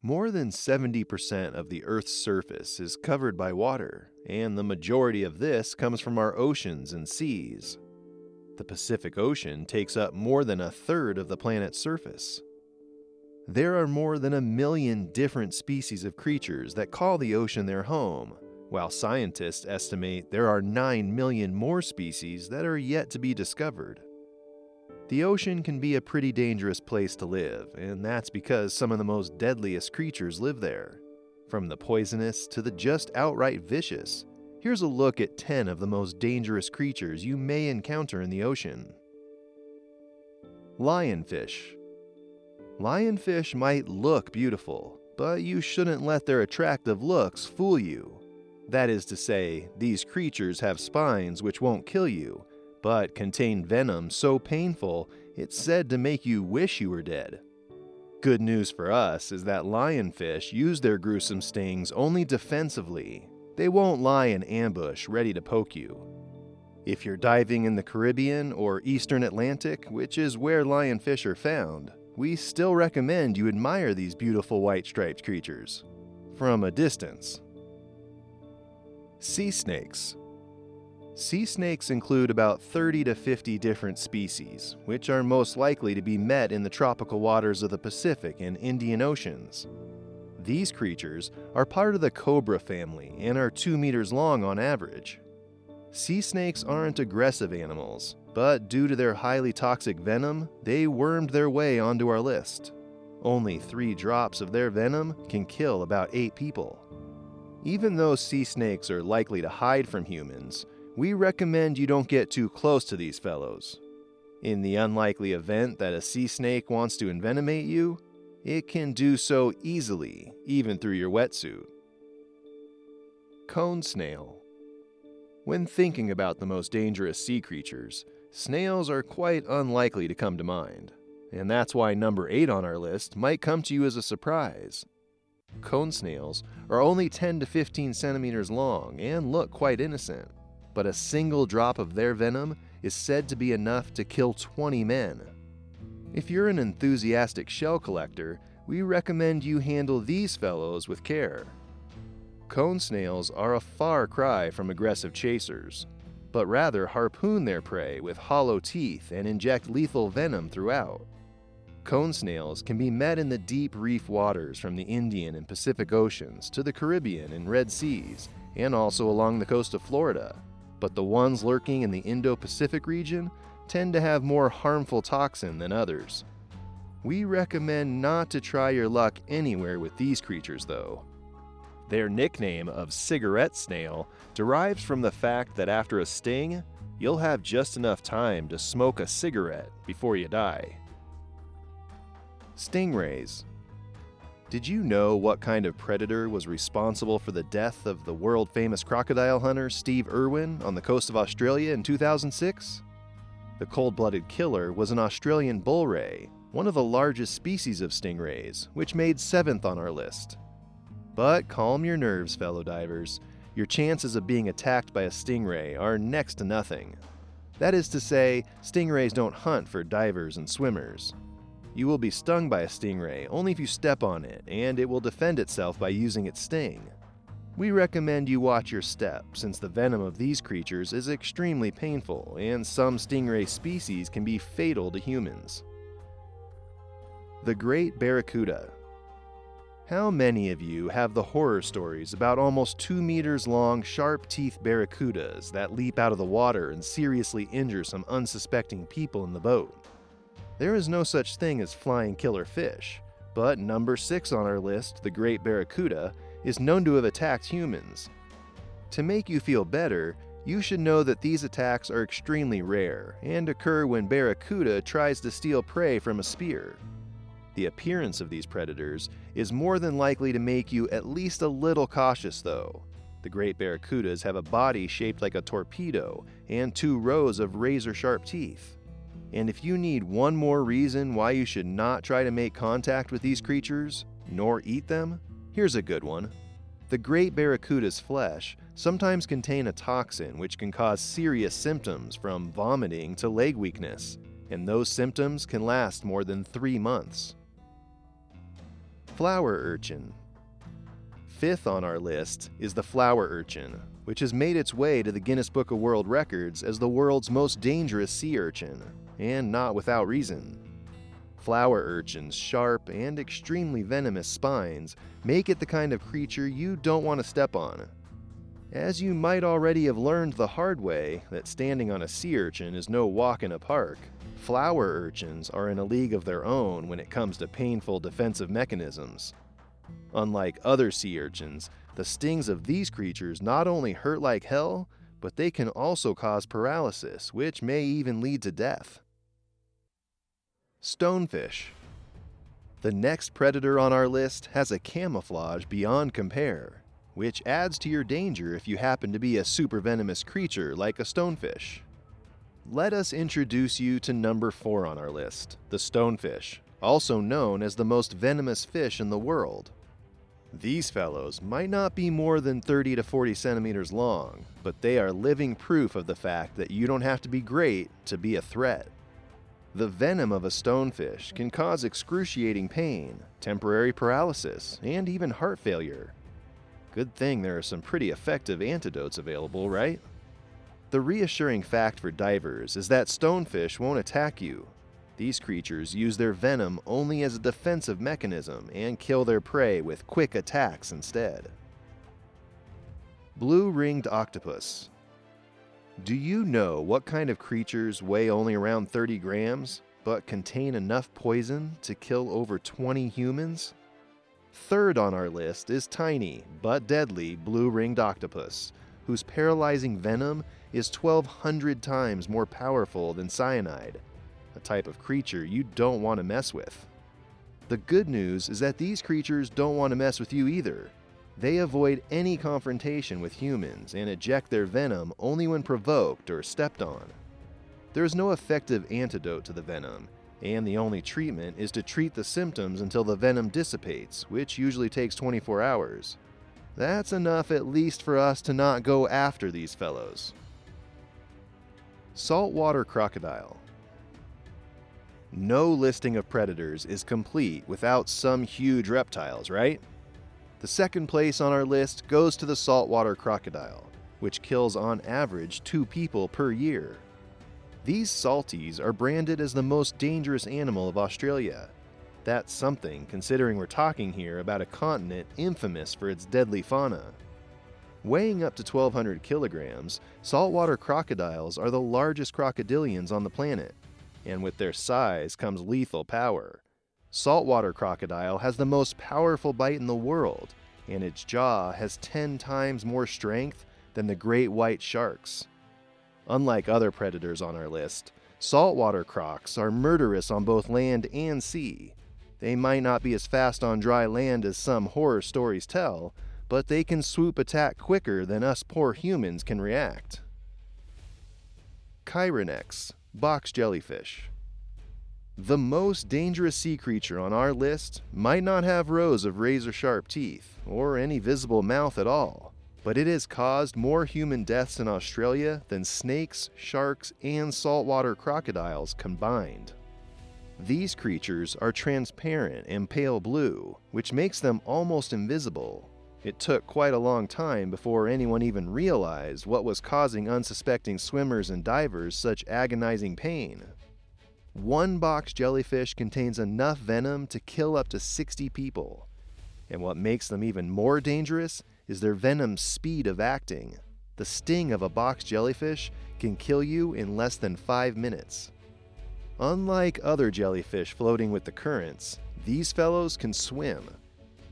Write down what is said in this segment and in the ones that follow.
More than 70% of the Earth's surface is covered by water, and the majority of this comes from our oceans and seas. The Pacific Ocean takes up more than a third of the planet's surface. There are more than 1 million different species of creatures that call the ocean their home, while scientists estimate there are 9 million more species that are yet to be discovered. The ocean can be a pretty dangerous place to live, and that's because some of the most deadliest creatures live there. From the poisonous to the just outright vicious, here's a look at 10 of the most dangerous creatures you may encounter in the ocean. Lionfish. Lionfish might look beautiful, but you shouldn't let their attractive looks fool you. That is to say, these creatures have spines which won't kill you, but contain venom so painful it's said to make you wish you were dead. Good news for us is that lionfish use their gruesome stings only defensively. They won't lie in ambush ready to poke you. If you're diving in the Caribbean or Eastern Atlantic, which is where lionfish are found, we still recommend you admire these beautiful white-striped creatures from a distance. Sea snakes. Sea snakes include about 30 to 50 different species, which are most likely to be met in the tropical waters of the Pacific and Indian Oceans. These creatures are part of the cobra family and are 2 meters long on average. Sea snakes aren't aggressive animals, but due to their highly toxic venom, they wormed their way onto our list. Only 3 drops of their venom can kill about 8 people. Even though sea snakes are likely to hide from humans, we recommend you don't get too close to these fellows. In the unlikely event that a sea snake wants to envenomate you, it can do so easily, even through your wetsuit. Cone snail. When thinking about the most dangerous sea creatures, snails are quite unlikely to come to mind, and that's why number 8 on our list might come to you as a surprise. Cone snails are only 10 to 15 centimeters long and look quite innocent, but a single drop of their venom is said to be enough to kill 20 men. If you're an enthusiastic shell collector, we recommend you handle these fellows with care. Cone snails are a far cry from aggressive chasers, but rather harpoon their prey with hollow teeth and inject lethal venom throughout. Cone snails can be met in the deep reef waters from the Indian and Pacific Oceans to the Caribbean and Red Seas, and also along the coast of Florida. But the ones lurking in the Indo-Pacific region tend to have more harmful toxin than others. We recommend not to try your luck anywhere with these creatures though. Their nickname of cigarette snail derives from the fact that after a sting, you'll have just enough time to smoke a cigarette before you die. Stingrays. Did you know what kind of predator was responsible for the death of the world-famous crocodile hunter Steve Irwin on the coast of Australia in 2006? The cold-blooded killer was an Australian bull ray, one of the largest species of stingrays, which made 7th on our list. But calm your nerves, fellow divers. Your chances of being attacked by a stingray are next to nothing. That is to say, stingrays don't hunt for divers and swimmers. You will be stung by a stingray only if you step on it, and it will defend itself by using its sting. We recommend you watch your step, since the venom of these creatures is extremely painful, and some stingray species can be fatal to humans. The Great Barracuda. How many of you have the horror stories about almost 2 meters long, sharp-teethed barracudas that leap out of the water and seriously injure some unsuspecting people in the boat? There is no such thing as flying killer fish, but number 6 on our list, the Great Barracuda, is known to have attacked humans. To make you feel better, you should know that these attacks are extremely rare and occur when barracuda tries to steal prey from a spear. The appearance of these predators is more than likely to make you at least a little cautious though. The Great Barracudas have a body shaped like a torpedo and 2 rows of razor-sharp teeth. And if you need one more reason why you should not try to make contact with these creatures, nor eat them, here's a good one. The Great Barracuda's flesh sometimes contain a toxin which can cause serious symptoms from vomiting to leg weakness, and those symptoms can last more than 3 months. Flower urchin. Fifth on our list is the flower urchin, which has made its way to the Guinness Book of World Records as the world's most dangerous sea urchin, and not without reason. Flower urchins' sharp and extremely venomous spines make it the kind of creature you don't want to step on. As you might already have learned the hard way that standing on a sea urchin is no walk in a park, flower urchins are in a league of their own when it comes to painful defensive mechanisms. Unlike other sea urchins, the stings of these creatures not only hurt like hell, but they can also cause paralysis, which may even lead to death. Stonefish. The next predator on our list has a camouflage beyond compare, which adds to your danger if you happen to be a super venomous creature like a stonefish. Let us introduce you to number 4 on our list, the stonefish, also known as the most venomous fish in the world. These fellows might not be more than 30 to 40 centimeters long, but they are living proof of the fact that you don't have to be great to be a threat. The venom of a stonefish can cause excruciating pain, temporary paralysis, and even heart failure. Good thing there are some pretty effective antidotes available, right? The reassuring fact for divers is that stonefish won't attack you. These creatures use their venom only as a defensive mechanism and kill their prey with quick attacks instead. Blue-ringed octopus. Do you know what kind of creatures weigh only around 30 grams, but contain enough poison to kill over 20 humans? Third on our list is tiny but deadly blue-ringed octopus, whose paralyzing venom is 1,200 times more powerful than cyanide, a type of creature you don't want to mess with. The good news is that these creatures don't want to mess with you either. They avoid any confrontation with humans and eject their venom only when provoked or stepped on. There is no effective antidote to the venom, and the only treatment is to treat the symptoms until the venom dissipates, which usually takes 24 hours. That's enough at least for us to not go after these fellows. Saltwater crocodile. No listing of predators is complete without some huge reptiles, right? The second place on our list goes to the saltwater crocodile, which kills on average 2 people per year. These salties are branded as the most dangerous animal of Australia. That's something, considering we're talking here about a continent infamous for its deadly fauna. Weighing up to 1,200 kilograms, saltwater crocodiles are the largest crocodilians on the planet, and with their size comes lethal power. Saltwater crocodile has the most powerful bite in the world, and its jaw has 10 times more strength than the great white sharks. Unlike other predators on our list, saltwater crocs are murderous on both land and sea. They might not be as fast on dry land as some horror stories tell, but they can swoop attack quicker than us poor humans can react. Chironex, box jellyfish. The most dangerous sea creature on our list might not have rows of razor-sharp teeth or any visible mouth at all, but it has caused more human deaths in Australia than snakes, sharks, and saltwater crocodiles combined. These creatures are transparent and pale blue, which makes them almost invisible. It took quite a long time before anyone even realized what was causing unsuspecting swimmers and divers such agonizing pain. One box jellyfish contains enough venom to kill up to 60 people. And what makes them even more dangerous is their venom's speed of acting. The sting of a box jellyfish can kill you in less than 5 minutes. Unlike other jellyfish floating with the currents, these fellows can swim.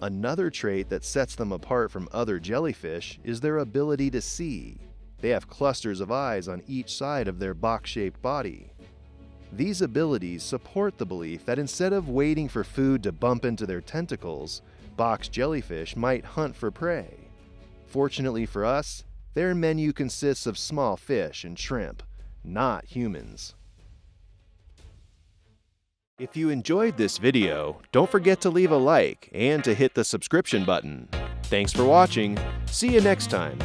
Another trait that sets them apart from other jellyfish is their ability to see. They have clusters of eyes on each side of their box-shaped body. These abilities support the belief that instead of waiting for food to bump into their tentacles, box jellyfish might hunt for prey. Fortunately for us, their menu consists of small fish and shrimp, not humans. If you enjoyed this video, don't forget to leave a like and to hit the subscription button. Thanks for watching. See you next time.